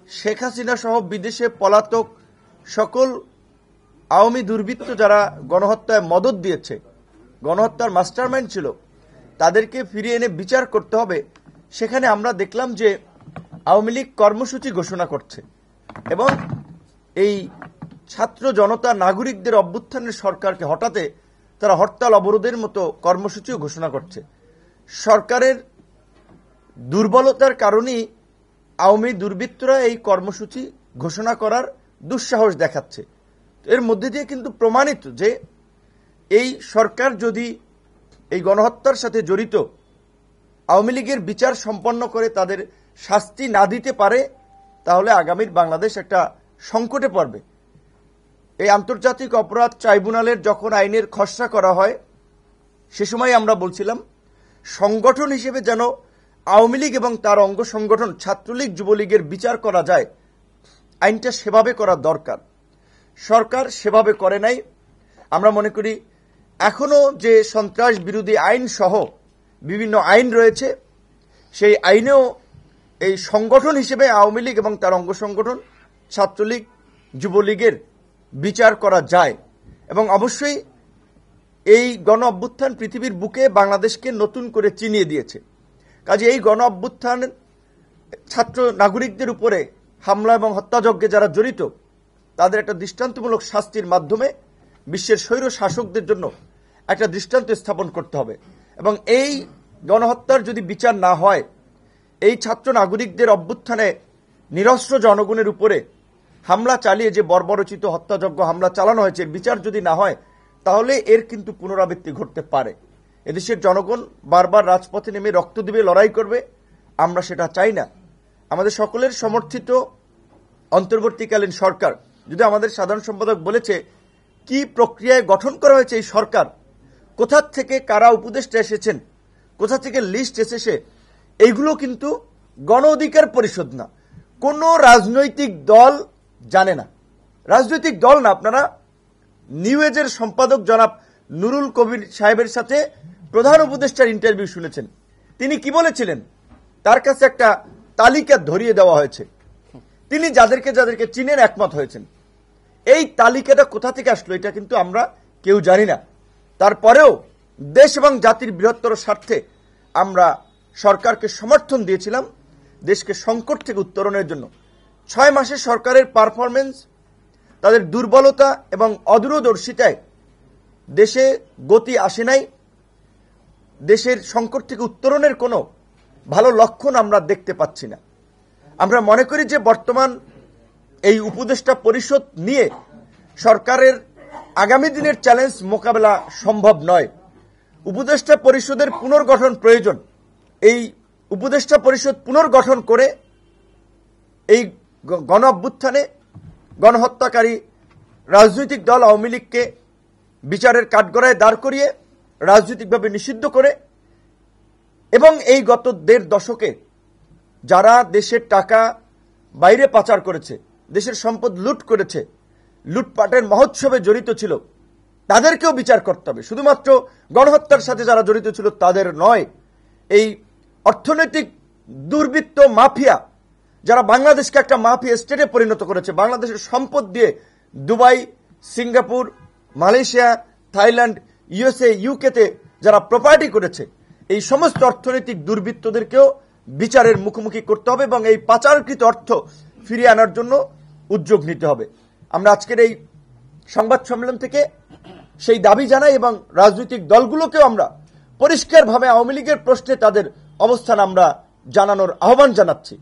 শেখ হাসিনা সহ বিদেশে পলাতক সকল আওয়ামী দুর্বৃত্ত যারা গণহত্যায় মদত দিয়েছে, গণহত্যার মাস্টারমাইন্ড ছিল, তাদেরকে ফিরিয়ে এনে বিচার করতে হবে। সেখানে আমরা দেখলাম যে আওয়ামী লীগ কর্মসূচি ঘোষণা করছে এবং এই ছাত্র জনতা নাগরিকদের অভ্যুত্থানের সরকারকে হটাতে তারা হরতাল অবরোধের মতো কর্মসূচিও ঘোষণা করছে। সরকারের দুর্বলতার কারণেই আওয়ামী দুর্বৃত্তরা এই কর্মসূচি ঘোষণা করার দুঃসাহস দেখাচ্ছে। এর মধ্যে দিয়ে কিন্তু প্রমাণিত যে এই সরকার যদি এই গণহত্যার সাথে জড়িত আওয়ামী লীগের বিচার সম্পন্ন করে তাদের শাস্তি না দিতে পারে, তাহলে আগামীর বাংলাদেশ একটা সংকটে পড়বে। এই আন্তর্জাতিক অপরাধ ট্রাইব্যুনালের যখন আইনের খসড়া করা হয়, সে সময় আমরা বলছিলাম সংগঠন হিসেবে যেন আওয়ামী লীগ এবং তার অঙ্গ সংগঠন ছাত্রলীগ যুবলীগের বিচার করা যায়, আইনটা সেভাবে করা দরকার। সরকার সেভাবে করে নাই। আমরা মনে করি এখনো যে সন্ত্রাস বিরোধী আইন সহ বিভিন্ন আইন রয়েছে, সেই আইনেও এই সংগঠন হিসেবে আওয়ামী লীগ এবং তার অঙ্গ সংগঠন ছাত্রলীগ যুবলীগের বিচার করা যায়। এবং অবশ্যই এই গণ অভ্যুত্থান পৃথিবীর বুকে বাংলাদেশকে নতুন করে চিনিয়ে দিয়েছে। কাজে এই গণ অভ্যুত্থান ছাত্র নাগরিকদের উপরে হামলা এবং হত্যাযজ্ঞে যারা জড়িত, তাদের একটা দৃষ্টান্তমূলক শাস্তির মাধ্যমে বিশ্বের স্বৈর শাসকদের জন্য একটা দৃষ্টান্ত স্থাপন করতে হবে। এবং এই গণহত্যার যদি বিচার না হয়, এই ছাত্র নাগরিকদের অভ্যুত্থানে নিরস্ত্র জনগণের উপরে হামলা চালিয়ে যে বর্বরচিত হত্যাযজ্ঞ হামলা চালানো হয়েছে, বিচার যদি না হয়, তাহলে এর কিন্তু পুনরাবৃত্তি ঘটতে পারে। এদেশের জনগণ বারবার রাজপথে নেমে রক্ত দিবে, লড়াই করবে, আমরা সেটা চাই না। আমাদের সকলের সমর্থিত অন্তর্বর্তীকালীন সরকার, যদি আমাদের সাধারণ সম্পাদক বলেছে কি প্রক্রিয়ায় গঠন করা হয়েছে এই সরকার, কোথা থেকে কারা উপদেষ্টা এসেছেন, কোথা থেকে লিস্ট এসেছে, এইগুলো কিন্তু গণ অধিকার পরিষদ না, কোন রাজনৈতিক দল জানে না। রাজনৈতিক দল না, আপনারা নিউ এজের সম্পাদক জনাব নুরুল কবির সাহেবের সাথে প্রধান উপদেষ্টার ইন্টারভিউ শুনেছেন। তিনি কি বলেছিলেন? তার কাছে একটা তালিকা ধরিয়ে দেওয়া হয়েছে, তিনি যাদেরকে যাদেরকে চিনেন একমত হয়েছেন। এই তালিকাটা কোথা থেকে আসলো এটা কিন্তু আমরা কেউ জানি না। তারপরেও দেশ এবং জাতির বৃহত্তর স্বার্থে আমরা সরকারকে সমর্থন দিয়েছিলাম দেশকে সংকট থেকে উত্তরণের জন্য। 6 মাসে সরকারের পারফরমেন্স, তাদের দুর্বলতা এবং অদূরদর্শিতায় দেশে গতি আসে নাই। দেশের সংকট থেকে উত্তরণের কোনো ভালো লক্ষণ আমরা দেখতে পাচ্ছি না। আমরা মনে করি যে বর্তমান এই উপদেষ্টা পরিষদ নিয়ে সরকারের আগামী দিনের চ্যালেঞ্জ মোকাবেলা সম্ভব নয়। উপদেষ্টা পরিষদের পুনর্গঠন প্রয়োজন। এই উপদেষ্টা পরিষদ পুনর্গঠন করে এই গণ অভ্যুত্থানে গণহত্যাকারী রাজনৈতিক দল আওয়ামী লীগকে বিচারের কাঠগড়ায় দাঁড় করিয়ে রাজনৈতিকভাবে নিষিদ্ধ করে, এবং এই গত 1.5 দশকে যারা দেশের টাকা বাইরে পাচার করেছে, দেশের সম্পদ লুট করেছে, লুটপাটের মহোৎসবে জড়িত ছিল, তাদেরকেও বিচার করতে হবে। শুধুমাত্র গণহত্যার সাথে যারা জড়িত ছিল তাদের নয়। এই অর্থনৈতিক দুর্বৃত্ত মাফিয়া যারা বাংলাদেশকে একটা মাফিয়া স্টেটে পরিণত করেছে, বাংলাদেশের সম্পদ দিয়ে Dubai, Singapore, Malaysia, Thailand, USA, ইউকেতে যারা প্রপার্টি করেছে, এই সমস্ত অর্থনৈতিক দুর্বৃত্তদেরকেও বিচারের মুখোমুখি করতে হবে এবং এই পাচারকৃত অর্থ ফিরিয়ে আনার জন্য উদ্যোগ নিতে হবে। আমরা আজকের এই সংবাদ সম্মেলন থেকে সেই দাবি জানাই এবং রাজনৈতিক দলগুলোকেও আমরা পরিষ্কারভাবে আওয়ামী লীগের প্রশ্নে তাদের অবস্থান আমরা জানানোর আহ্বান জানাচ্ছি।